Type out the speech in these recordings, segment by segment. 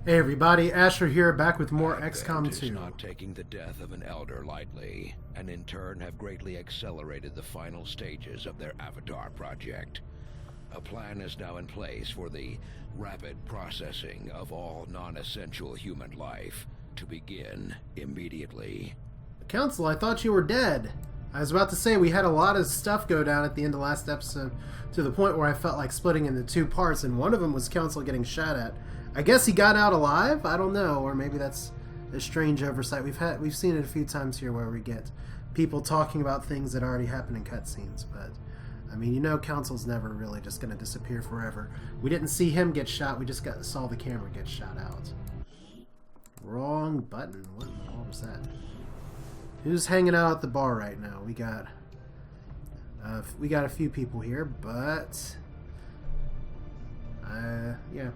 Hey everybody, Asher here, back with more Advent XCOM 2. is not taking the death of an elder lightly, and in turn have greatly accelerated the final stages of their Avatar project. A plan is now in place for the rapid processing of all non-essential human life to begin immediately. Council, I thought you were dead. I was about to say we had a lot of stuff go down at the end of last episode to the point where I felt like splitting into two parts, and one of them was Council getting shot at. I guess he got out alive? I don't know, or maybe that's a strange oversight. We've seen it a few times here where we get people talking about things that already happened in cutscenes, but I mean, you know, Council's never really just going to disappear forever. We didn't see him get shot, we just saw the camera get shot out. Wrong button. What in the hell was that? Who's hanging out at the bar right now? We got a few people here, but yeah,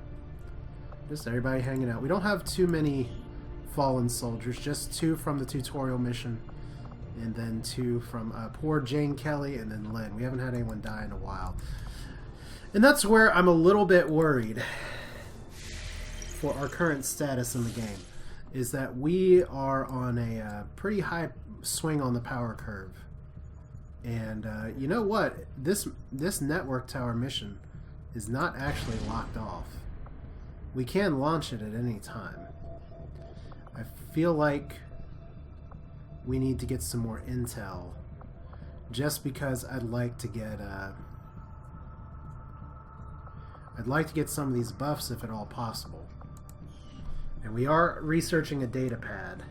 just everybody hanging out. We don't have too many fallen soldiers, just 2 from the tutorial mission, and then 2 from poor Jane Kelly, and then Lynn. We haven't had anyone die in a while, and that's where I'm a little bit worried for our current status in the game. Is that we are on a pretty high swing on the power curve. And you know what? This network tower mission is not actually locked off. We can launch it at any time. I feel like we need to get some more intel. Just because I'd like to get some of these buffs if at all possible. And we are researching a data pad.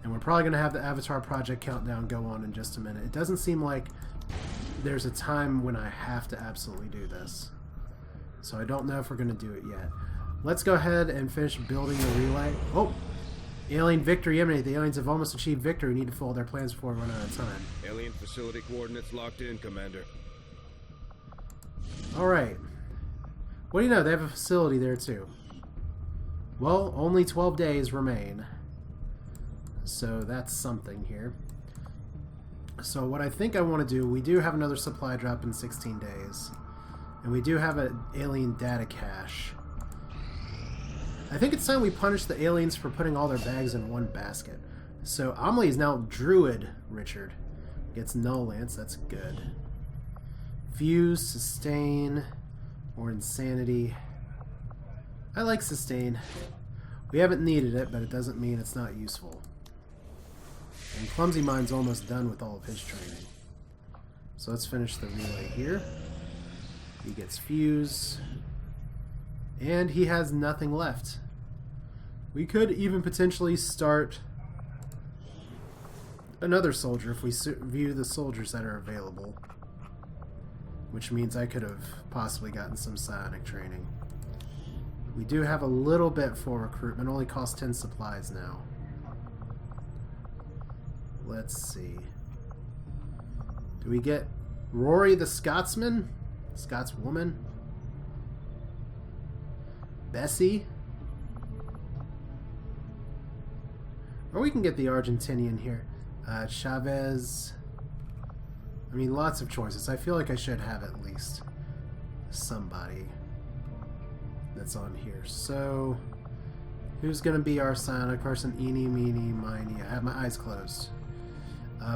And we're probably going to have the Avatar Project countdown go on in just a minute. It doesn't seem like there's a time when I have to absolutely do this. So I don't know if we're going to do it yet. Let's go ahead and finish building the relay. Oh! Alien victory imminent. The aliens have almost achieved victory. We need to follow their plans before we run out of time. Alien facility coordinates locked in, Commander. Alright. What do you know? They have a facility there too. Well, only 12 days remain. So that's something here. So what I think I want to do, we do have another supply drop in 16 days. And we do have an alien data cache. I think it's time we punish the aliens for putting all their bags in one basket. So Amelie is now Druid Richard. Gets no lance, that's good. Fuse, sustain, or insanity. I like sustain. We haven't needed it, but it doesn't mean it's not useful. And Clumsy Mind's almost done with all of his training. So let's finish the relay here. He gets fuse. And he has nothing left. We could even potentially start another soldier if we view the soldiers that are available. Which means I could have possibly gotten some psionic training. We do have a little bit for recruitment. Only costs 10 supplies now. Let's see. Do we get Rory the Scotsman? Scotswoman? Bessie? Or we can get the Argentinian here. Chavez. I mean, lots of choices. I feel like I should have at least somebody that's on here. So, who's going to be our psionic person? Eeny, meeny, miny. I have my eyes closed.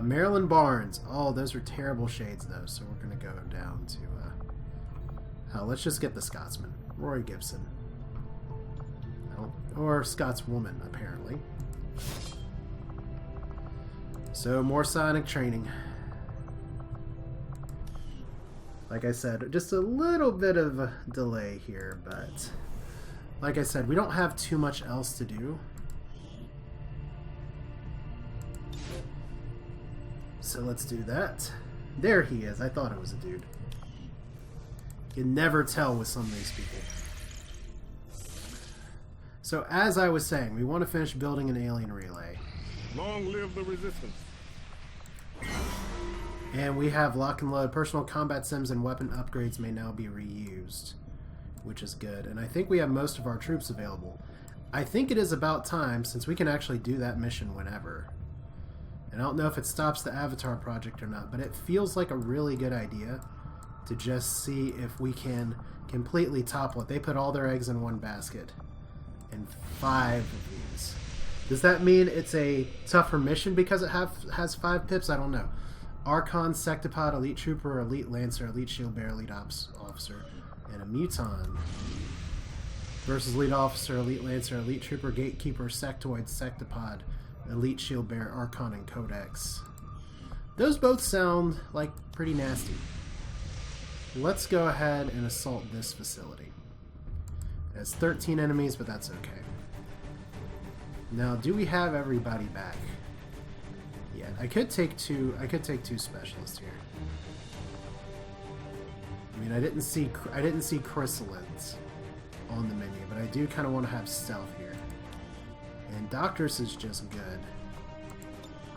Marilyn Barnes. Oh, those are terrible shades, though. So we're going to go down to... let's just get the Scotsman. Roy Gibson. Or Scotswoman, apparently. So, more psionic training. Like I said, just a little bit of a delay here, but like I said, we don't have too much else to do. So let's do that. There he is. I thought it was a dude. You can never tell with some of these people. So as I was saying, we want to finish building an alien relay. Long live the resistance. And we have lock and load. Personal combat sims and weapon upgrades may now be reused, which is good. And I think we have most of our troops available. I think it is about time, since we can actually do that mission whenever. And I don't know if it stops the Avatar project or not, but it feels like a really good idea to just see if we can completely topple it. They put all their eggs in one basket. and 5 of these. Does that mean it's a tougher mission because it has 5 pips? I don't know. Archon, Sectopod, Elite Trooper, Elite Lancer, Elite Shield Bearer, Elite Ops Officer, and a Muton. Versus Elite Officer, Elite Lancer, Elite Trooper, Gatekeeper, Sectoid, Sectopod, Elite Shield Bearer, Archon, and Codex. Those both sound like pretty nasty. Let's go ahead and assault this facility. It has 13 enemies, but that's okay. Now, do we have everybody back? Yeah, I could take two specialists here. I mean, I didn't see chrysalids on the menu, but I do kind of want to have stealth here. And Doctors is just good.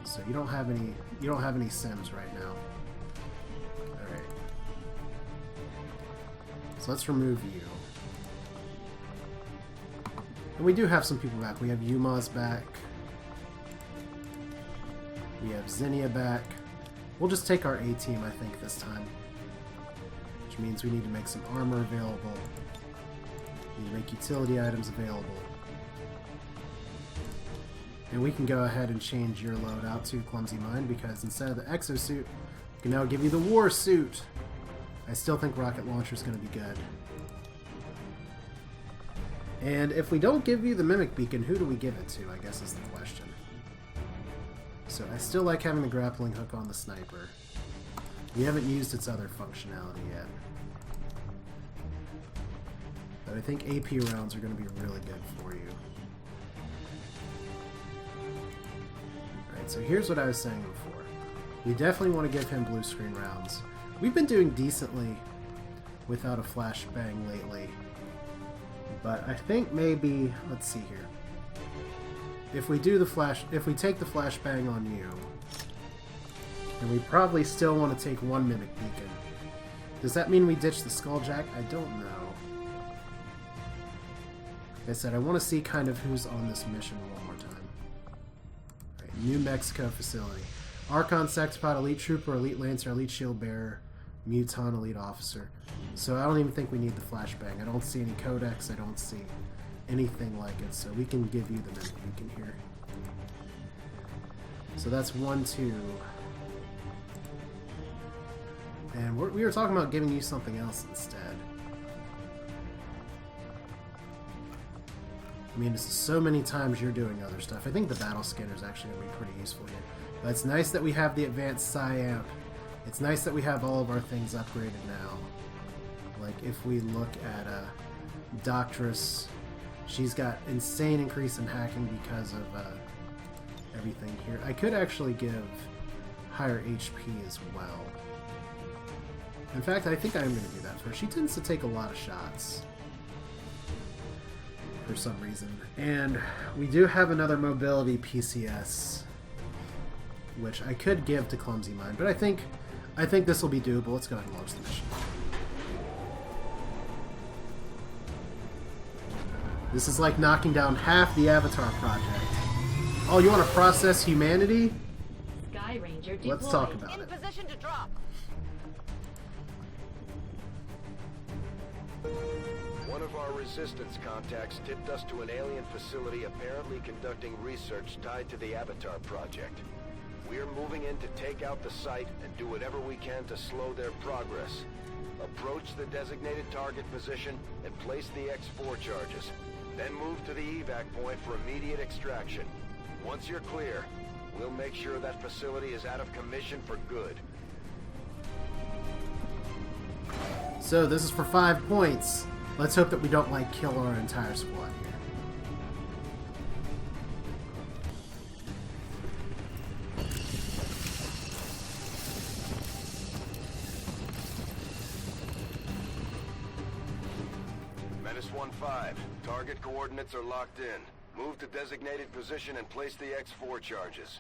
So you don't have any Sims right now. Alright. So let's remove you. And we do have some people back. We have Yumaz back. We have Zinnia back. We'll just take our A-team, I think, this time. Which means we need to make some armor available. We need to make utility items available. And we can go ahead and change your load out to Clumsy Mind, because instead of the exosuit, we can now give you the war suit. I still think rocket launcher is going to be good. And if we don't give you the Mimic Beacon, who do we give it to, I guess is the question. So I still like having the grappling hook on the sniper. We haven't used its other functionality yet. But I think AP rounds are going to be really good for you. Alright, so here's what I was saying before. We definitely want to give him blue screen rounds. We've been doing decently without a flashbang lately. But I think maybe, let's see here. If we take the flashbang on you, and we probably still want to take 1 Mimic Beacon. Does that mean we ditch the Skulljack? I don't know. Like I said, I want to see kind of who's on this mission one more time. Right, New Mexico facility. Archon, Sectopod, Elite Trooper, Elite Lancer, Elite Shield Bearer, Muton, Elite Officer. So I don't even think we need the flashbang. I don't see any codex. I don't see anything like it. So we can give you the Mimic Beacon here. So that's 1, 2. And we were talking about giving you something else instead. I mean, it's so many times you're doing other stuff. I think the battle scanner is actually going to be pretty useful here. But it's nice that we have the advanced Psi-Amp. It's nice that we have all of our things upgraded now. Like, if we look at Doctress, she's got insane increase in hacking because of everything here. I could actually give higher HP as well. In fact, I think I'm going to do that for her. She tends to take a lot of shots for some reason. And we do have another mobility PCS, which I could give to Clumsy Mind, but I think this will be doable. Let's go ahead and launch the mission. This is like knocking down half the Avatar project. Oh, you want to process humanity? Sky Ranger deployed. Let's talk about it. In position to drop. One of our resistance contacts tipped us to an alien facility apparently conducting research tied to the Avatar project. We're moving in to take out the site and do whatever we can to slow their progress. Approach the designated target position and place the X4 charges. Then move to the evac point for immediate extraction. Once you're clear, we'll make sure that facility is out of commission for good. So this is for 5 points. Let's hope that we don't, like, kill our entire squad here. Menace 1-5. Target coordinates are locked in. Move to designated position and place the X4 charges.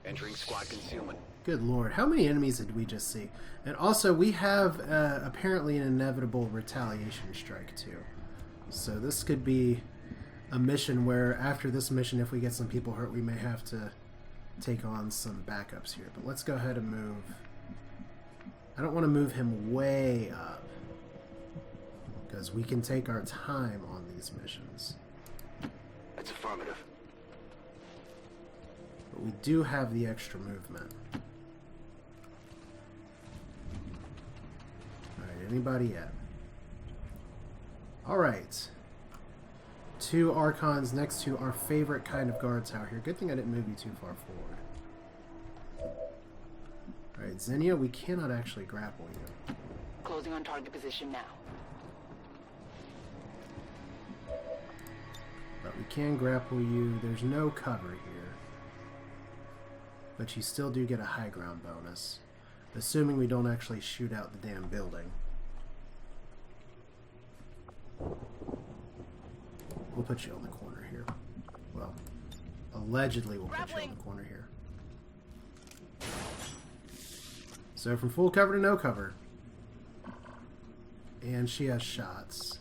Entering squad concealment. Good lord, how many enemies did we just see? And also, we have apparently an inevitable retaliation strike too. So this could be a mission where, after this mission, if we get some people hurt, we may have to take on some backups here. But let's go ahead and move. I don't want to move him way up, because we can take our time on these missions. do have the extra movement. Alright, anybody yet? Alright. 2 Archons next to our favorite kind of guard tower here. Good thing I didn't move you too far forward. Alright, Xenia, we cannot actually grapple you. Closing on target position now. But we can grapple you. There's no cover here. But you still do get a high ground bonus. Assuming we don't actually shoot out the damn building. We'll put you on the corner here. Well, allegedly we'll put you on the corner here. So from full cover to no cover. And she has shots.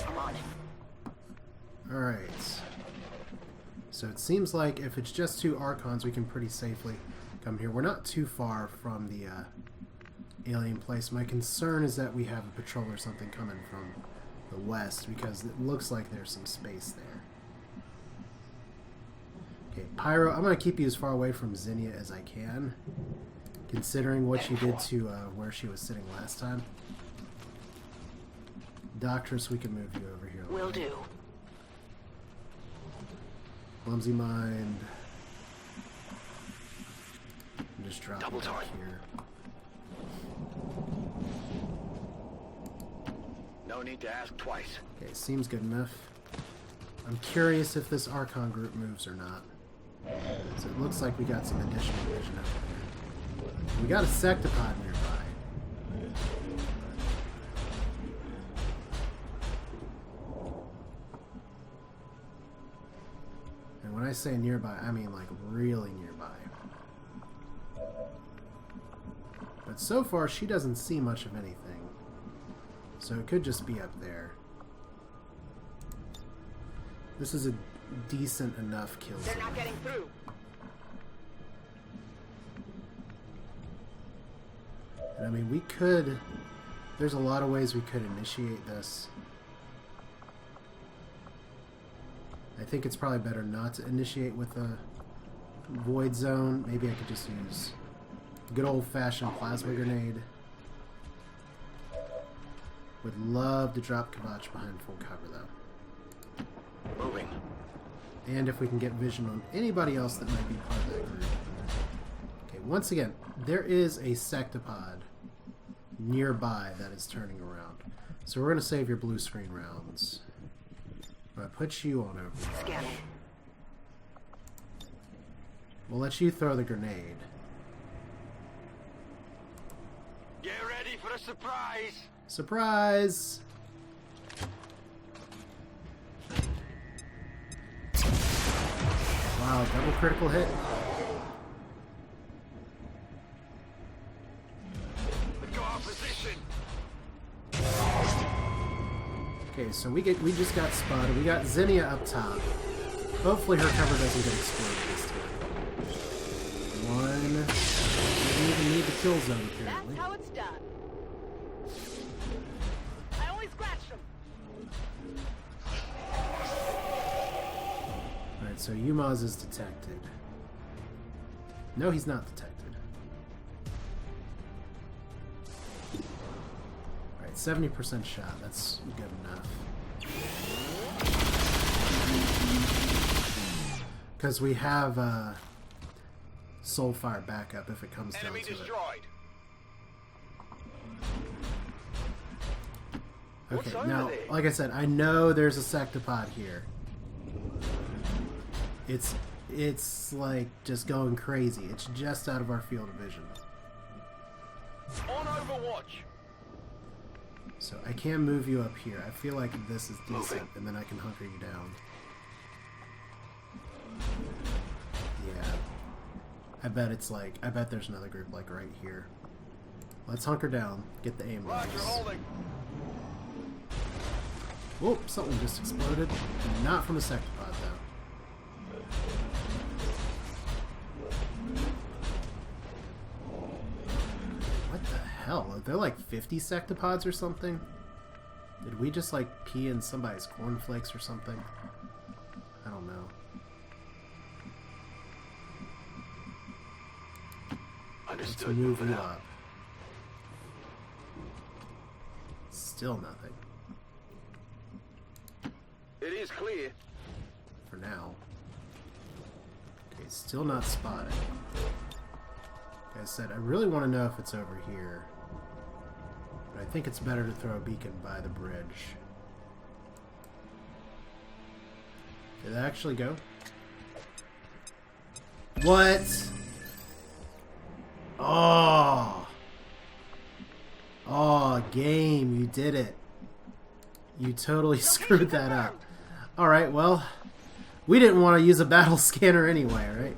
I'm on it. Alright. So it seems like if it's just 2 Archons, we can pretty safely come here. We're not too far from the alien place. My concern is that we have a patrol or something coming from the west, because it looks like there's some space there. Okay, Pyro, I'm going to keep you as far away from Xenia as I can, considering what she did to where she was sitting last time. Doctress, we can move you over here. Will do. Clumsy Mind. And just drop it back here. No need to ask twice. Okay, seems good enough. I'm curious if this Archon group moves or not. So it looks like we got some additional vision over there. We got a Sectopod nearby. And when I say nearby, I mean like really nearby. But so far, she doesn't see much of anything. So it could just be up there. This is a decent enough kill zone. They're not getting through. And I mean, we could... There's a lot of ways we could initiate this. I think it's probably better not to initiate with a void zone. Maybe I could just use a good old-fashioned plasma grenade. Would love to drop Kavach behind full cover, though. Moving. And if we can get vision on anybody else that might be part of that group. Okay, once again, there is a Sectopod nearby that is turning around. So we're going to save your blue screen rounds. I'm going to put you on over. Scanning. We'll let you throw the grenade. Get ready for a surprise! Surprise! Wow, double critical hit. Let's go out position! Okay, so we just got spotted. We got Xenia up top. Hopefully her cover doesn't get exploded this time. One. We don't even need the kill zone apparently. That's how it's done. I only scratched him. Alright, so Yumaz is detected. No, he's not detected. Alright, 70% shot. That's good enough. Because we have Soulfire backup if it comes down to it. Okay, now, like I said, I know there's a Sectopod here. It's like just going crazy. It's just out of our field of vision. On Overwatch! So I can move you up here. I feel like this is decent, and then I can hunker you down. Yeah. I bet it's like, I bet there's another group like right here. Let's hunker down, get the aim levels. Whoop, something just exploded. Not from a Sectopod though. What the hell? Are there like 50 Sectopods or something? Did we just like pee in somebody's cornflakes or something? I don't know. Let's Understood. move Moving you out. up. Still nothing. It is clear. For now. Okay, still not spotted. Like I said, I really want to know if it's over here. But I think it's better to throw a beacon by the bridge. Did it actually go? What? Oh! Oh, game, you did it. You totally screwed that up. Alright, well, we didn't want to use a battle scanner anyway, right?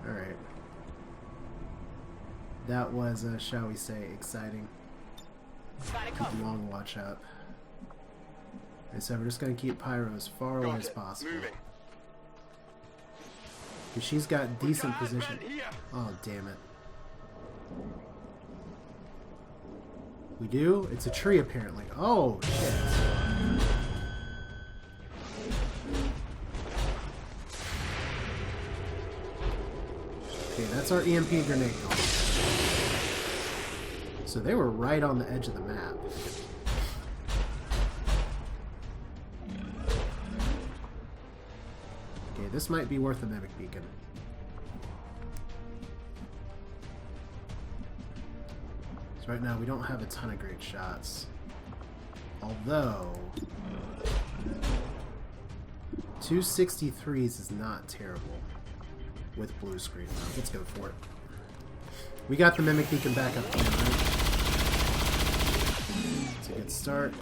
Alright. That was, shall we say, exciting. Got it covered. Long watch up. Like I said, we're just going to keep Pyro as far away as possible. Moving. Because she's got decent position. Oh, damn it. We do? It's a tree, apparently. Oh, shit. Okay, that's our EMP grenade. So they were right on the edge of the map. Okay, this might be worth a mimic beacon. So right now we don't have a ton of great shots. Although 263s is not terrible with blue screen. Let's go for it. We got the mimic beacon back up again, right? It's a good start.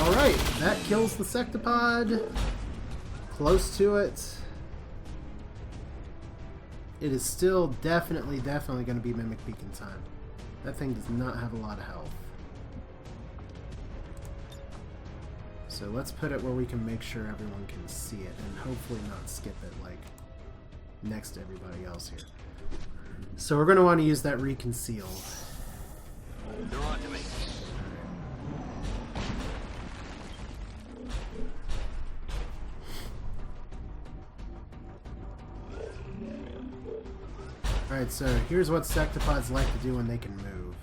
Alright, that kills the sectopod. Close to it. It is still definitely going to be mimic beacon time. That thing does not have a lot of health. So let's put it where we can make sure everyone can see it and hopefully not skip it like next to everybody else here. So we're going to want to use that reconceal. They're on to me. Alright, so here's what sectopods like to do when they can move.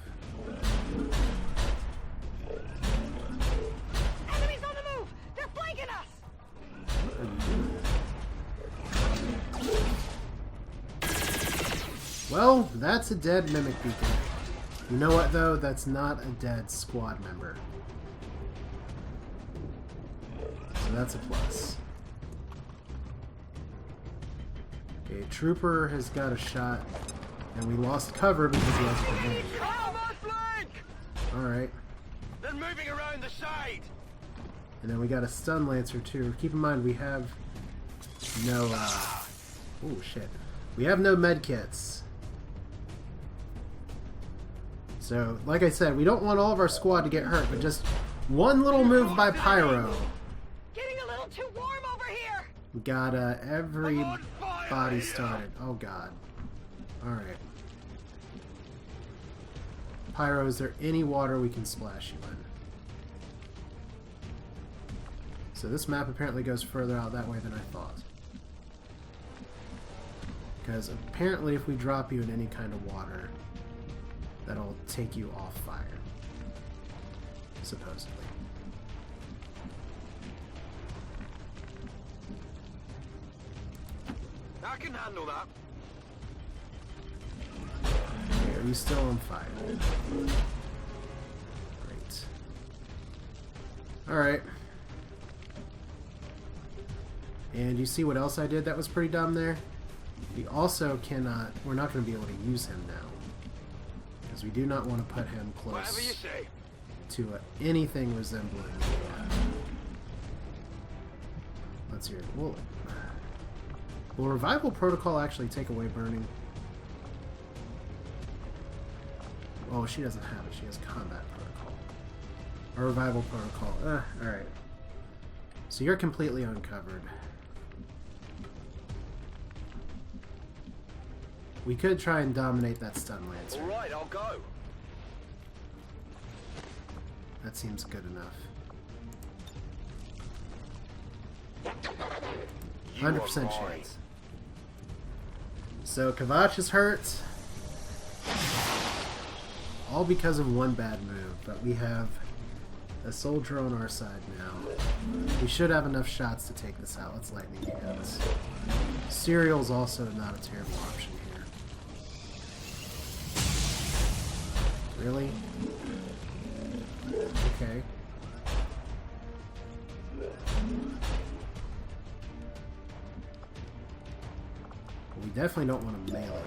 Enemies on the move! They're flanking us! Well, that's a dead mimic beacon. You know what, though? That's not a dead squad member. So that's a plus. Okay, Trooper has got a shot, and we lost cover because he has a grenade. Come on, flank! Alright. They're moving around the side. And then we got a stun lancer, too. Keep in mind, we have no, oh, shit. We have no medkits. So, like I said, we don't want all of our squad to get hurt, but just one little move by Pyro. Getting a little too warm over here! We got everybody started. Oh god. Alright. Pyro, is there any water we can splash you in? So this map apparently goes further out that way than I thought. Because apparently if we drop you in any kind of water, that'll take you off fire. Supposedly. I can handle that. Okay, are you still on fire? Great. Alright. And you see what else I did that was pretty dumb there? We also cannot, we're not going to be able to use him now. Because we do not want to put him Whatever you close say. to anything resembling let's hear it. Will revival protocol actually take away burning? Oh, she doesn't have it. She has combat protocol. Or revival protocol. Alright. So you're completely uncovered. We could try and dominate that stun lancer. Alright, I'll go. That seems good enough. You are 100% mine. chance. So Kvatch is hurt. All because of one bad move, but we have a soldier on our side now. We should have enough shots to take this out. Let's lightning hands. Cereal's also not a terrible option here. Really? Okay. We definitely don't want to melee him.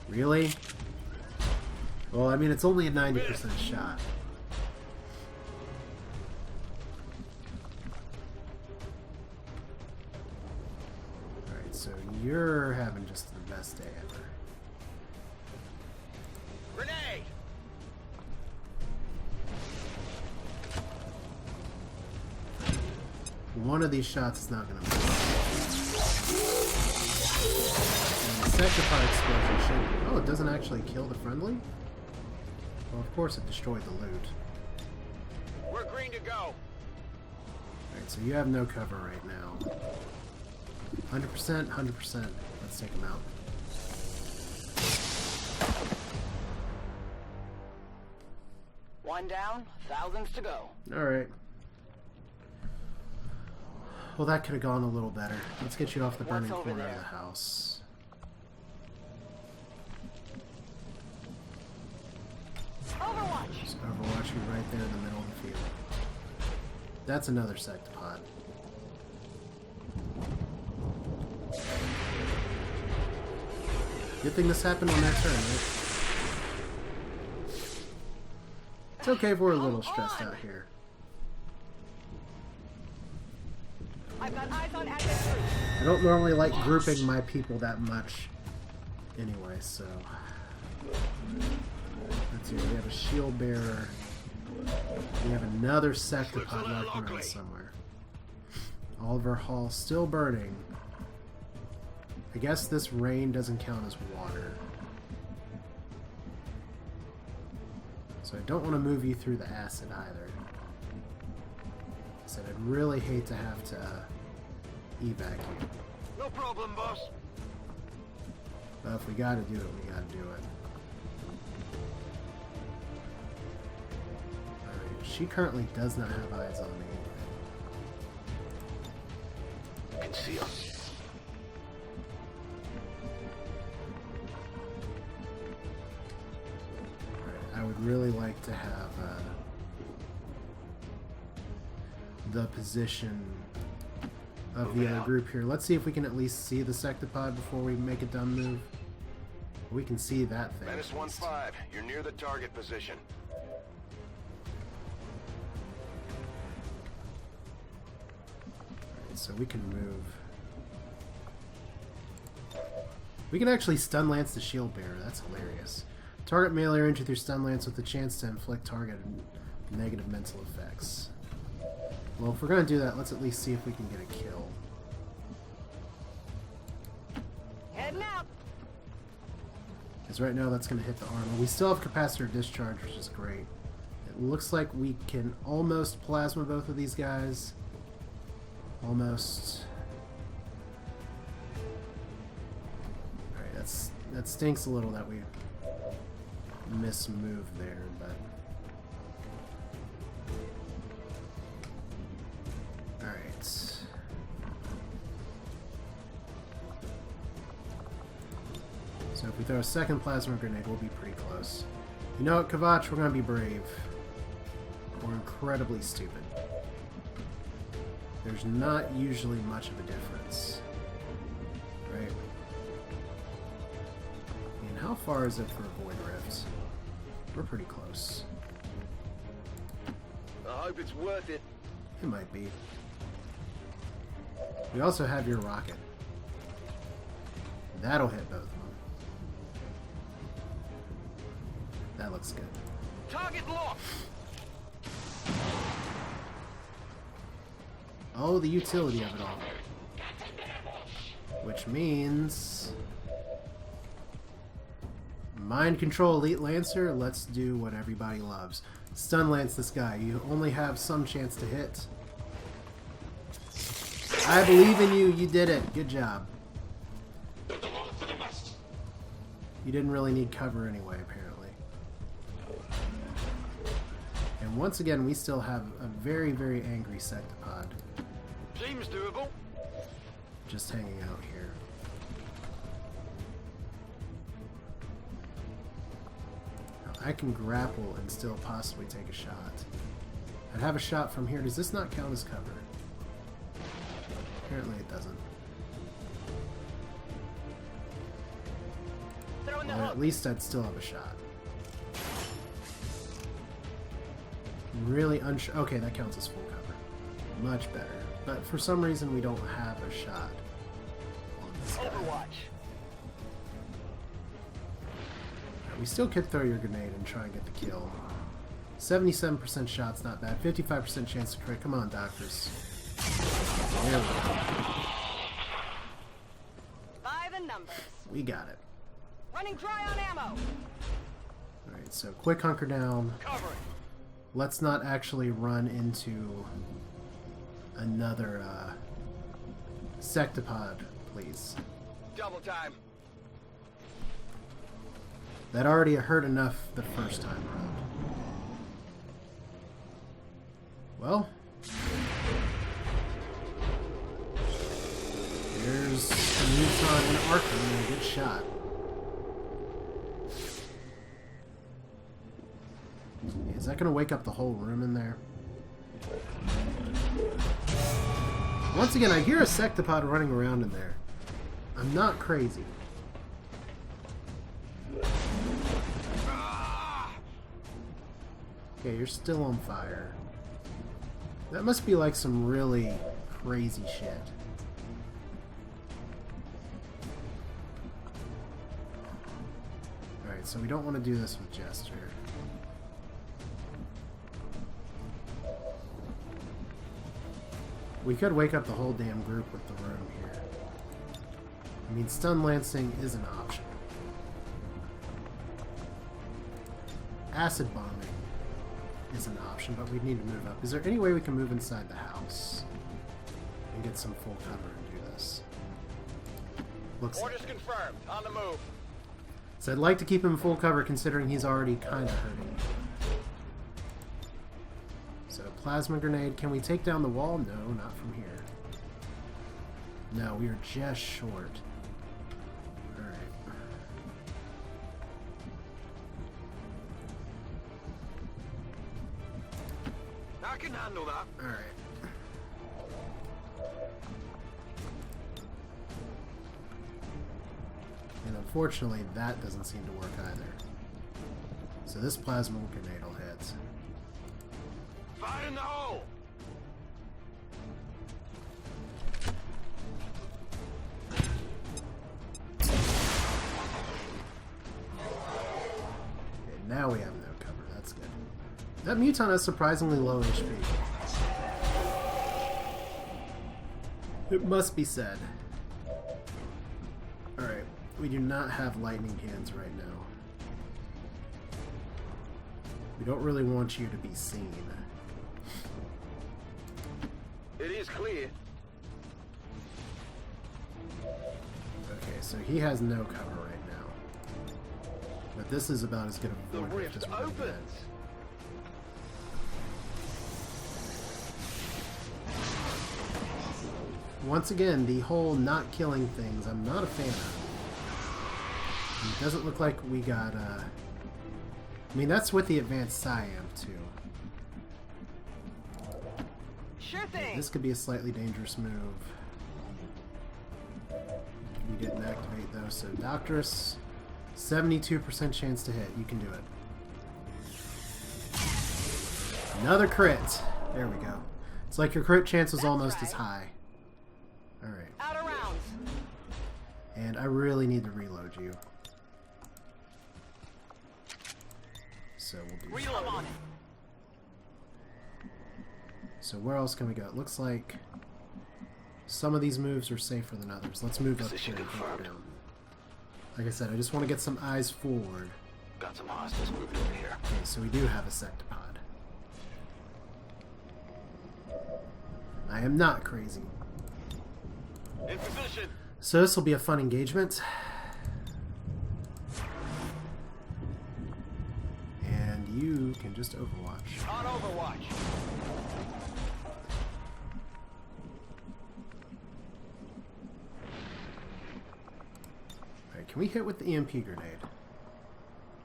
Really? Well, I mean, it's only a 90% shot. Alright, so you're having just the best day ever. Grenade! One of these shots is not going to miss. And the sector explosion should... Oh, it doesn't actually kill the friendly? Well, of course it destroyed the loot. We're green to go. Alright, so you have no cover right now. 100%, 100%. Let's take him out. One down, thousands to go. Alright. Well, that could have gone a little better. Let's get you off the burning What's over corner of there? the house. Overwatch! Just overwatch you right there in the middle of the field. That's another sectopod. Good thing this happened on their turn, right? It's okay if we're a little stressed out here. I've got eyes on active troops. I don't normally like grouping my people that much anyway, so... Let's see, we have a shield bearer. We have another sectopod lurking around somewhere. Oliver Hall still burning. I guess this rain doesn't count as water. So I don't want to move you through the acid either. I said I'd really hate to have to evac you. No problem, boss. But if we gotta do it, we gotta do it. Alright, she currently does not have eyes on me. Conceal. Alright, I would really like to have the position of the other group here. Let's see if we can at least see the sectopod before we make a dumb move. We can see that thing. Menace 1-5, you're near the target position. Alright, so we can move. We can actually stun lance the shield bearer. That's hilarious. Target melee or injury through stun lance with the chance to inflict target negative mental effects. Well, if we're going to do that, let's at least see if we can get a kill. Heading out. Because right now that's going to hit the armor. We still have capacitor discharge, which is great. It looks like we can almost plasma both of these guys. Almost. Alright, that stinks a little that we mismoved there, but... Alright. So if we throw a second plasma grenade, we'll be pretty close. You know what, Kvatch? We're gonna be brave. We're incredibly stupid. There's not usually much of a difference. Right? And how far is it for Void Rift? We're pretty close. I hope it's worth it. It might be. We also have your rocket. That'll hit both of them. That looks good. Target locked. Oh, the utility of it all. Which means... Mind Control Elite Lancer, let's do what everybody loves. Stun lance this guy. You only have some chance to hit. I believe in you. You did it. Good job. You didn't really need cover anyway, apparently. And once again, we still have a very, very angry sectopod. Seems doable. Just hanging out here. Now, I can grapple and still possibly take a shot. I'd have a shot from here. Does this not count as cover? Apparently it doesn't. Throw in the Well, hook. at least I'd still have a shot. Really unsure. Okay, that counts as full cover. Much better. But for some reason, we don't have a shot on this guy. Overwatch. We still could throw your grenade and try and get the kill. 77% shot's not bad. 55% chance to crit. Come on, doctors. There we go. 5 in numbers. We got it. Running dry on ammo. Alright, so quick hunker down. Covering. Let's not actually run into another sectopod, please. Double time. That already hurt enough the first time around. Well, there's a Muton and Arkham and a good shot. Is that going to wake up the whole room in there? Once again, I hear a sectopod running around in there. I'm not crazy. Okay, you're still on fire. That must be like some really crazy shit. Alright, so we don't want to do this with Jester. We could wake up the whole damn group with the room here. I mean, stun lancing is an option. Acid bombing is an option, but we need to move up. Is there any way we can move inside the house and get some full cover and do this? Looks Orders like. confirmed. On the move. So I'd like to keep him full cover considering he's already kind of hurting. So plasma grenade. Can we take down the wall? No, not from here. No, we are just short. Alright. I can handle that. Alright. And unfortunately, that doesn't seem to work either. So this plasma grenade will hit. Fire in the hole. Okay, now we have no cover. That's good. That Muton has surprisingly low HP. It must be said. Alright, we do not have lightning hands right now. We don't really want you to be seen. It is clear. Okay, so he has no cover right now. But this is about as good a The void rift rift as we're gonna get. opens. Once again, the whole not killing things, I'm not a fan of. It doesn't look like we got, I mean, that's with the advanced Siam, too. Sure thing. This could be a slightly dangerous move. We didn't activate those, so Doctorus, 72% chance to hit. You can do it. Another crit. There we go. It's like your crit chance was almost as high. Alright. Out of rounds. And I really need to reload you. So we'll do that. Reload on it. So where else can we go? It looks like some of these moves are safer than others. Let's move up here Position and go confirmed. down. Like I said, I just want to get some eyes forward. Got some hostiles moving over here. Okay, so we do have a sectopod. I am not crazy. In position. So this will be a fun engagement. And you can just overwatch. On Overwatch. Alright, can we hit with the EMP grenade?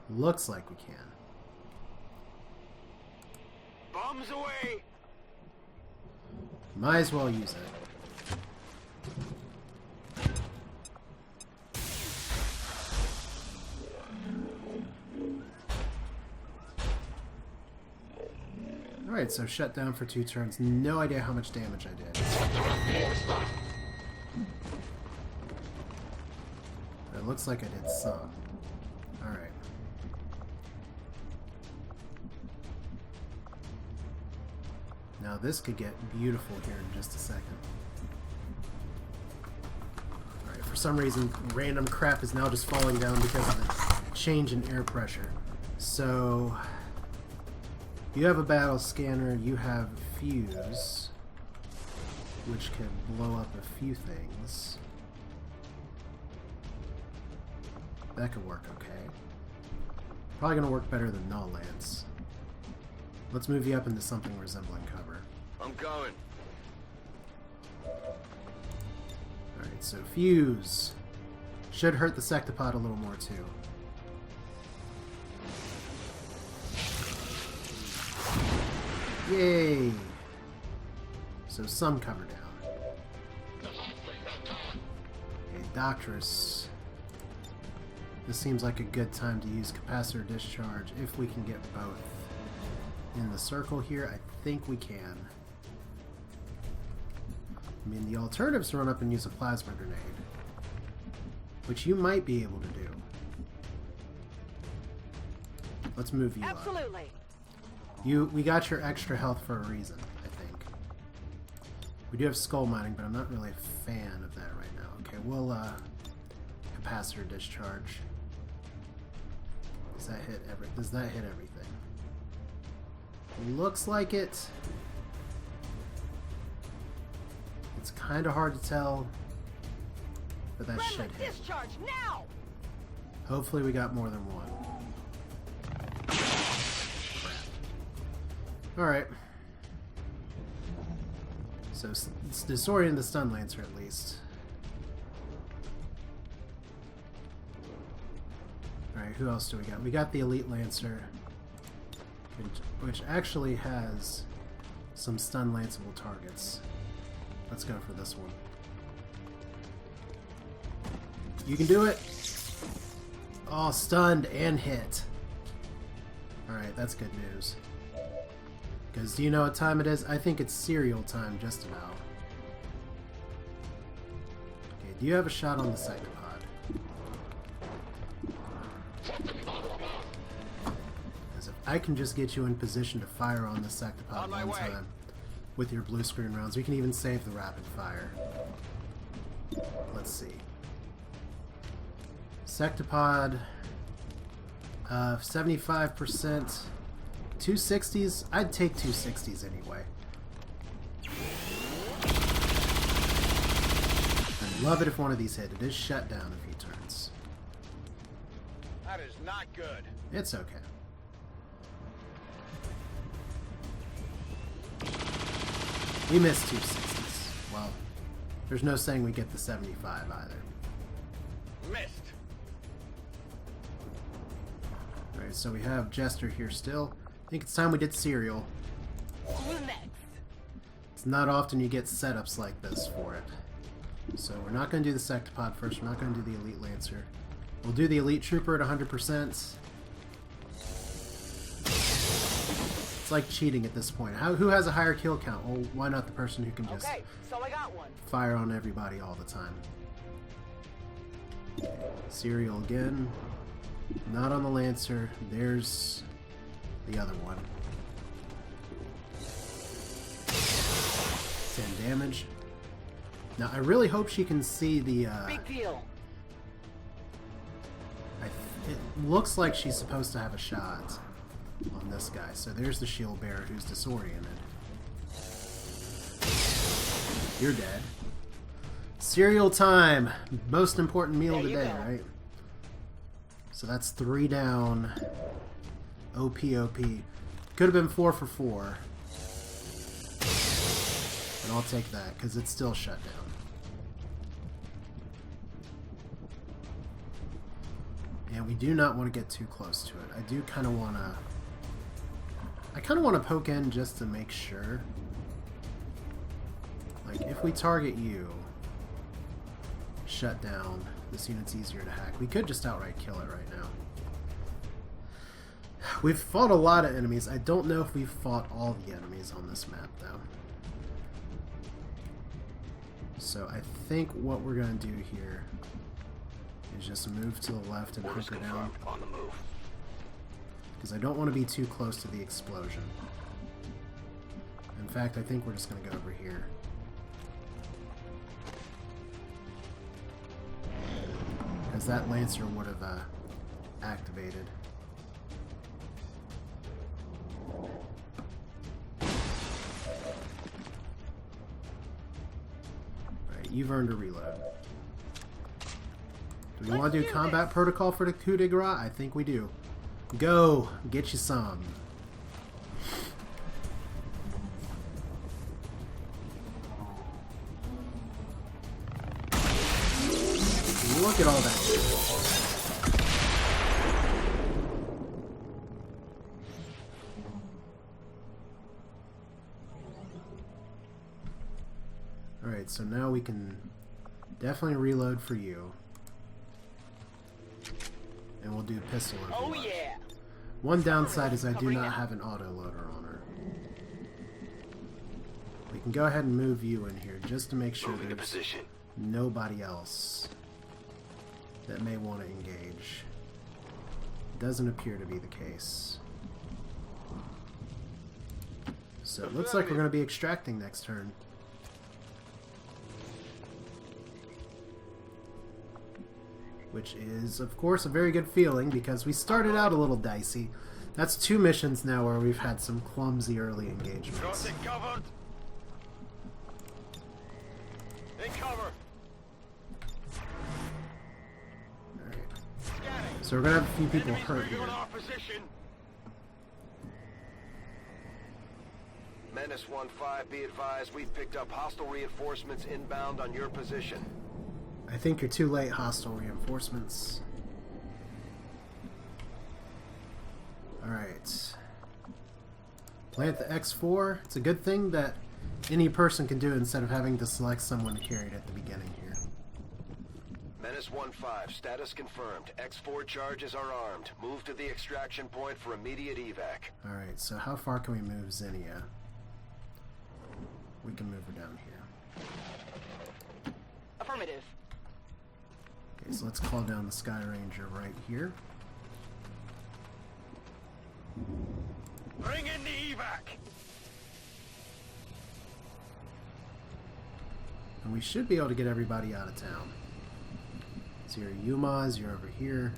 Looks like we can. Bombs away. Might as well use it. Alright, so shut down for 2 turns. No idea how much damage I did. It looks like I did some. Alright. Now this could get beautiful here in just a second. Alright, for some reason random crap is now just falling down because of the change in air pressure. So you have a battle scanner, you have fuse, which can blow up a few things. That could work okay. Probably gonna work better than null lance. Let's move you up into something resembling cover. I'm going. Alright, so fuse. Should hurt the sectopod a little more too. Yay! So some cover down. Okay, Doctress. This seems like a good time to use capacitor discharge if we can get both. In the circle here, I think we can. I mean, the alternatives to run up and use a plasma grenade, which you might be able to do. Let's move you up. Absolutely. We got your extra health for a reason, I think. We do have skull mining, but I'm not really a fan of that right now. Okay, we'll capacitor discharge. Does that hit everything? Looks like it. It's kind of hard to tell, but that should hit. Discharge now. Hopefully we got more than one. Alright. So it's disoriented the stun lancer at least. Alright, who else do we got? We got the elite lancer, which actually has some stun lanceable targets. Let's go for this one. You can do it! Oh, stunned and hit. Alright, that's good news. Because do you know what time it is? I think it's serial time, just about. Okay, do you have a shot on the sectopod? Because if I can just get you in position to fire on the sectopod one time with your blue screen rounds, we can even save the rapid fire. Let's see. Sectopod, 75%. 260s? I'd take 260s anyway. I'd love it if one of these hit. It is shut down a few turns. That is not good. It's okay. We missed 260s. Well, there's no saying we get the 75 either. Missed. Alright, so we have Jester here still. I think it's time we did serial. Who's next? It's not often you get setups like this for it. So we're not going to do the sectopod first. We're not going to do the elite lancer. We'll do the elite trooper at 100%. It's like cheating at this point. Who has a higher kill count? Well, why not the person who can just Okay, so I got one. fire on everybody all the time? Serial again. Not on the lancer. There's the other one. 10 damage. Now I really hope she can see the Big deal. it looks like she's supposed to have a shot on this guy. So there's the shield bearer who's disoriented. You're dead. Cereal time! Most important meal of the day, right? So that's 3 down. OP. Could have been 4 for 4. And I'll take that, because it's still shut down. And we do not want to get too close to it. I do kind of want to... I kind of want to poke in just to make sure. Like, if we target you, shut down, this unit's easier to hack. We could just outright kill it right now. We've fought a lot of enemies. I don't know if we've fought all the enemies on this map, though. So I think what we're going to do here is just move to the left and hunker down. On the move. Because I don't want to be too close to the explosion. In fact, I think we're just going to go over here. Because that Lancer would have activated. Alright, you've earned a reload. Do we want to do combat protocol for the coup de grace? I think we do. Go! Get you some. Look at all that shit. Alright, so now we can definitely reload for you. And we'll do pistol if we want. Yeah. One downside is I do not have an autoloader on her. We can go ahead and move you in here just to make sure there's nobody else that may want to engage. Doesn't appear to be the case. So it looks like we're going to be extracting next turn. Which is, of course, a very good feeling because we started out a little dicey. That's 2 missions now where we've had some clumsy early engagements. Got it covered. In cover. Alright. So we're going to have a few people hurt here. Menace 1-5, be advised, we've picked up hostile reinforcements inbound on your position. I think you're too late, hostile reinforcements. Alright. Plant the X4. It's a good thing that any person can do instead of having to select someone to carry it at the beginning here. Menace 1-5, status confirmed. X4 charges are armed. Move to the extraction point for immediate evac. Alright, so how far can we move Zinnia? We can move her down here. Affirmative. Okay, so let's call down the Sky Ranger right here. Bring in the evac. And we should be able to get everybody out of town. So your Yumas, you're over here.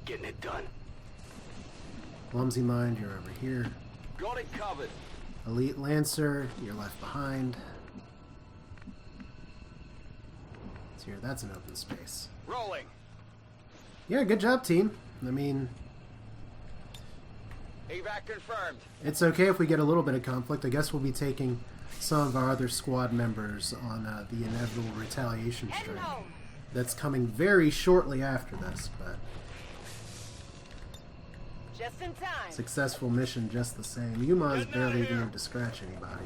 Getting it done. Clumsy Mind, you're over here. Got it covered. Elite Lancer, you're left behind. So here, that's an open space. Rolling. Yeah, good job, team. I mean, Evac confirmed. it's okay if we get a little bit of conflict. I guess we'll be taking some of our other squad members on the inevitable retaliation strike. That's coming very shortly after this, but Just in time. successful mission just the same. Yuma is barely even need to scratch anybody.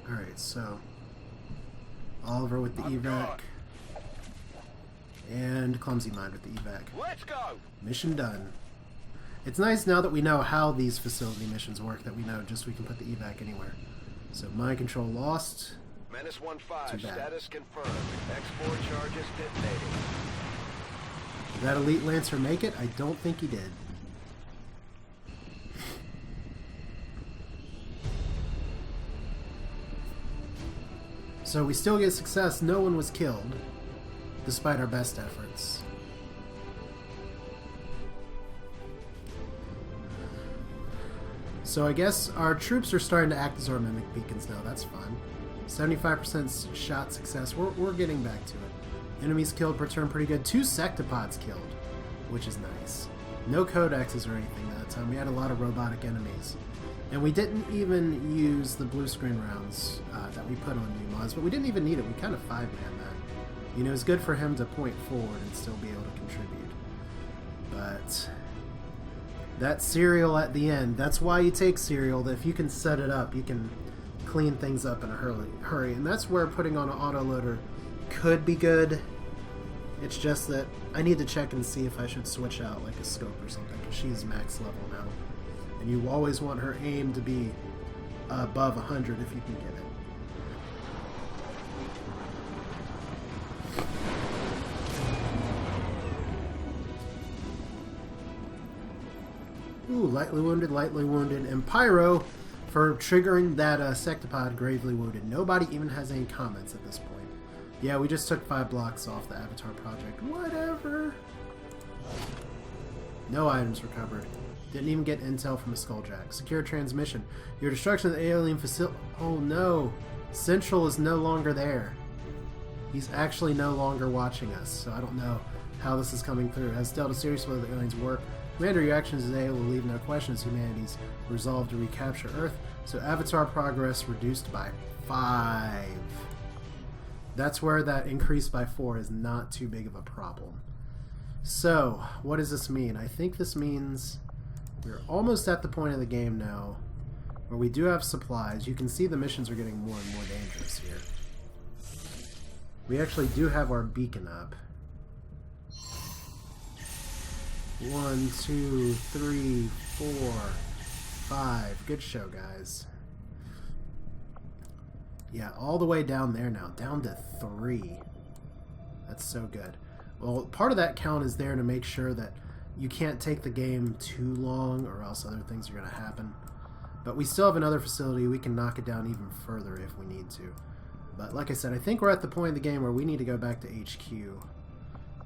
Alright, so Oliver with the evac. And Clumsy Mind with the evac. Let's go. Mission done. It's nice now that we know how these facility missions work, that we know just we can put the evac anywhere. So mind control lost. Menace Too 1-5, bad. status confirmed. X4 charges detonating. Did that Elite Lancer make it? I don't think he did. So we still get success. No one was killed, despite our best efforts. So I guess our troops are starting to act as our mimic beacons now. That's fun. 75% shot success. We're getting back to it. Enemies killed per turn, pretty good. 2 sectopods killed, which is nice. No codexes or anything that time. We had a lot of robotic enemies. And we didn't even use the blue screen rounds that we put on new mods, but we didn't even need it. We kind of 5-man that. You know, it's good for him to point forward and still be able to contribute. But that serial at the end, that's why you take serial, that if you can set it up, you can clean things up in a hurry. And that's where putting on an autoloader could be good. It's just that I need to check and see if I should switch out like a scope or something, because she's max level now. And you always want her aim to be above 100 if you can get it. Ooh, lightly wounded, and pyro for triggering that sectopod gravely wounded. Nobody even has any comments at this point. Yeah, we just took 5 blocks off the Avatar project. Whatever. No items recovered. Didn't even get intel from a skulljack. Secure transmission. Your destruction of the alien facility. Oh no. Central is no longer there. He's actually no longer watching us, so I don't know how this is coming through. Has dealt a serious blow to the aliens' work. Commander, your actions today will leave no questions. Humanity's resolve to recapture Earth. So Avatar progress reduced by 5. That's where that increase by 4 is not too big of a problem. So, what does this mean? I think this means we're almost at the point of the game now where we do have supplies. You can see the missions are getting more and more dangerous here. We actually do have our beacon up. 1, 2, 3, 4, 5. Good show, guys. Yeah, all the way down there now. Down to 3. That's so good. Well, part of that count is there to make sure that you can't take the game too long or else other things are going to happen. But we still have another facility. We can knock it down even further if we need to. But like I said, I think we're at the point of the game where we need to go back to HQ.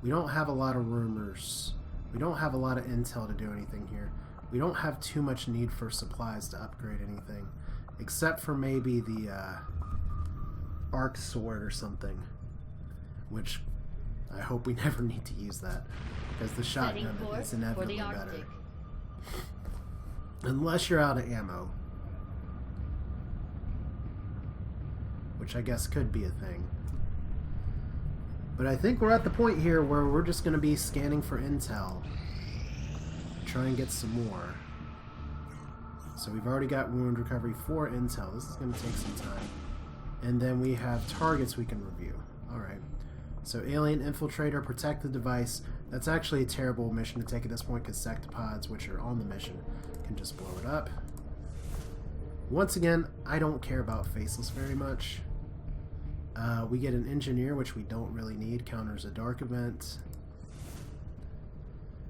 We don't have a lot of rumors. We don't have a lot of intel to do anything here. We don't have too much need for supplies to upgrade anything. Except for maybe the arc sword or something. Which I hope we never need to use that. Because the shotgun is inevitably better. Unless you're out of ammo. Which I guess could be a thing. But I think we're at the point here where we're just going to be scanning for intel. Try and get some more. So we've already got wound recovery for intel. This is going to take some time. And then we have targets we can review. Alright. So alien infiltrator, protect the device. That's actually a terrible mission to take at this point because sectopods, which are on the mission, can just blow it up. Once again, I don't care about faceless very much. We get an engineer, which we don't really need. Counters a dark event.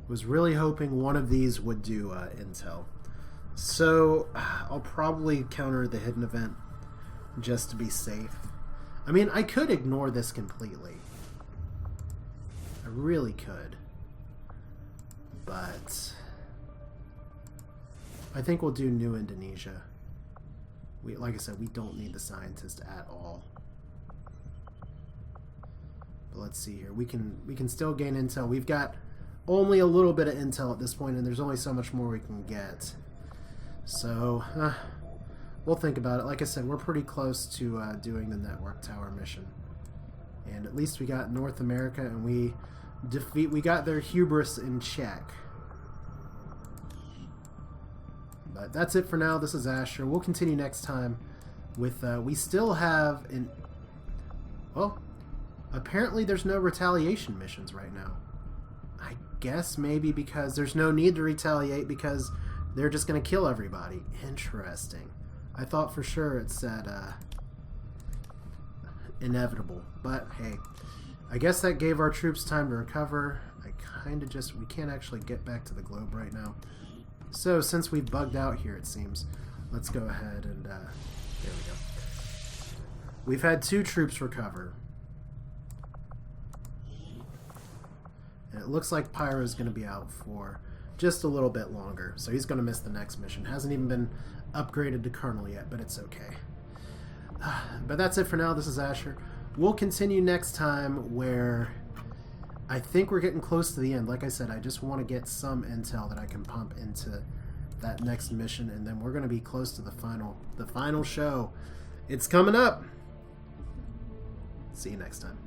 Was really hoping one of these would do intel. So I'll probably counter the hidden event just to be safe. I mean, I could ignore this completely. I really could. But I think we'll do New Indonesia. Like I said, we don't need the scientist at all. But let's see here. We can still gain intel. We've got only a little bit of intel at this point, and there's only so much more we can get. So, we'll think about it. Like I said, we're pretty close to doing the network tower mission. And at least we got North America, and we got their hubris in check. But that's it for now. This is Asher. We'll continue next time with, we still have well, apparently there's no retaliation missions right now. I guess maybe because there's no need to retaliate because they're just going to kill everybody. Interesting. I thought for sure it said inevitable. But hey, I guess that gave our troops time to recover. We can't actually get back to the globe right now. So since we've bugged out here, it seems, let's go ahead and there we go. We've had 2 troops recover. And it looks like Pyro is going to be out for just a little bit longer. So he's going to miss the next mission. Hasn't even been upgraded to Colonel yet, but it's okay. But that's it for now. This is Asher. We'll continue next time, where I think we're getting close to the end. Like I said, I just want to get some intel that I can pump into that next mission, and then we're going to be close to the final show. It's coming up. See you next time.